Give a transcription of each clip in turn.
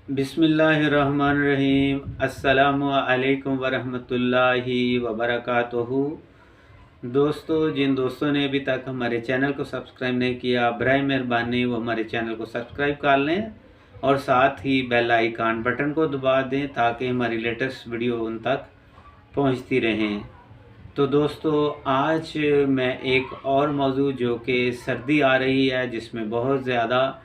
बिस्मिल्लाहिर्रहमानिर्रहीम। अस्सलामु अलैकुम वरहमतुल्लाहि वबरकातुहू। दोस्तों, जिन दोस्तों ने अभी तक हमारे चैनल को सब्सक्राइब नहीं किया, बराए मेहरबानी वो हमारे चैनल को सब्सक्राइब कर लें और साथ ही बेल आइकन बटन को दबा दें ताकि हमारी लेटेस्ट वीडियो उन तक पहुंचती रहें। तो दोस्तों, आज मैं एक और मौजू जो कि सर्दी आ रही है, जिसमें बहुत ज़्यादा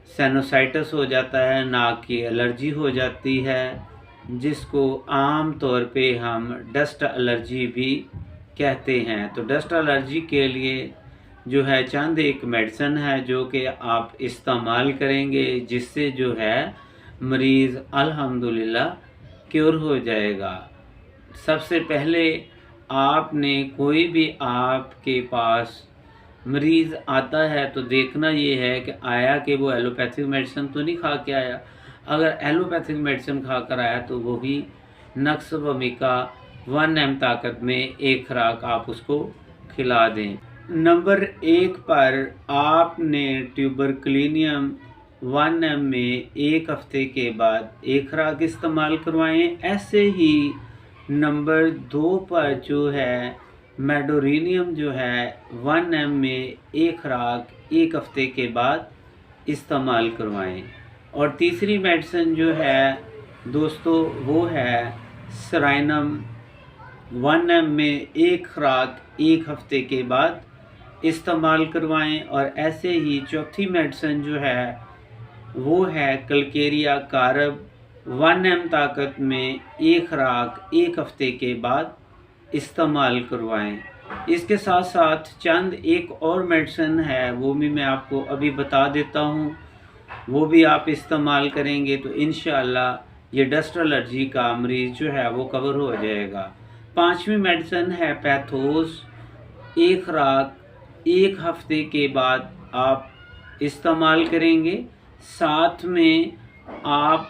साइनोसाइटिस हो जाता है, नाक की एलर्जी हो जाती है, जिसको आम तौर पे हम डस्ट एलर्जी भी कहते हैं। तो डस्ट एलर्जी के लिए जो है चंद एक मेडिसिन है जो कि आप इस्तेमाल करेंगे, जिससे जो है मरीज़ अल्हम्दुलिल्लाह क्योर हो जाएगा। सबसे पहले आपने कोई भी आपके पास मरीज़ आता है तो देखना ये है कि आया कि वो एलोपैथिक मेडिसिन तो नहीं खा के आया। अगर एलोपैथिक मेडिसिन खा कर आया तो वो भी नक्स वमिका 1 mg ताकत में एक खुराक आप उसको खिला दें। नंबर 1 पर आपने ट्यूबरकुलिनियम 1 mg में 1 हफ्ते के बाद एक खुराक इस्तेमाल करवाएं। ऐसे ही नंबर 2 पर जो है मेडोरिनियम जो है 1 mg में एक खुराक 1 हफ्ते के बाद इस्तेमाल करवाएं। और तीसरी मेडिसिन जो है दोस्तों वो है सेराइनम 1 mg में एक खुराक 1 हफ्ते के बाद इस्तेमाल करवाएं। और ऐसे ही चौथी मेडिसिन जो है वो है कलकेरिया कारब 1 mg ताकत में एक खुराक 1 हफ्ते के बाद इस्तेमाल करवाएं। इसके साथ साथ चंद एक और मेडिसिन है, वो भी मैं आपको अभी बता देता हूँ, वो भी आप इस्तेमाल करेंगे तो इंशाअल्लाह ये डस्ट एलर्जी का मरीज़ जो है वो कवर हो जाएगा। 5वीं मेडिसिन है पैथोस, एक खुराक 1 हफ्ते के बाद आप इस्तेमाल करेंगे। साथ में आप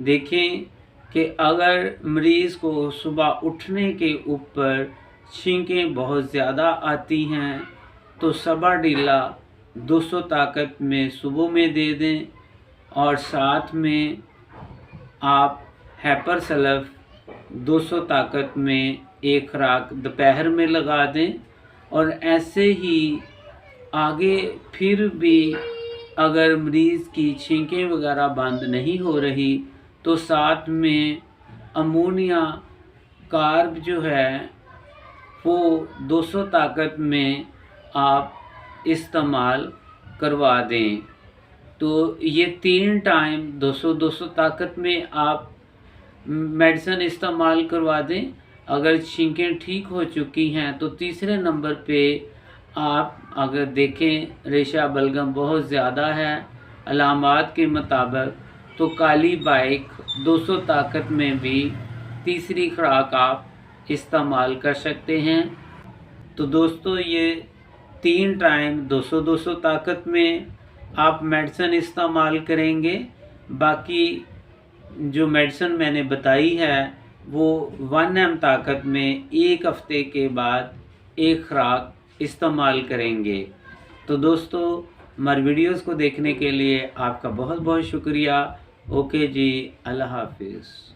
देखें कि अगर मरीज़ को सुबह उठने के ऊपर छींकें बहुत ज़्यादा आती हैं तो सबा डीला 200 ताकत में सुबह में दे दें और साथ में आप हैपर सलफ 200 ताकत में एक खुराक दोपहर में लगा दें। और ऐसे ही आगे फिर भी अगर मरीज़ की छींकें वगैरह बंद नहीं हो रही तो साथ में अमोनिया कार्ब जो है वो 200 ताकत में आप इस्तेमाल करवा दें। तो ये 3 टाइम 200-200 ताकत में आप मेडिसिन इस्तेमाल करवा दें। अगर छींकें ठीक हो चुकी हैं तो तीसरे नंबर पे आप अगर देखें रेशा बलगम बहुत ज़्यादा है अलामात के मुताबिक, तो काली बाइक 200 ताकत में भी तीसरी खुराक आप इस्तेमाल कर सकते हैं। तो दोस्तों, ये 3 टाइम 200-200 ताकत में आप मेडिसिन इस्तेमाल करेंगे। बाकी जो मेडिसिन मैंने बताई है वो 1 mg ताकत में 1 हफ्ते के बाद एक खुराक इस्तेमाल करेंगे। तो दोस्तों, हमारी वीडियोस को देखने के लिए आपका बहुत बहुत शुक्रिया। ओके जी, अल्लाह हाफिज़।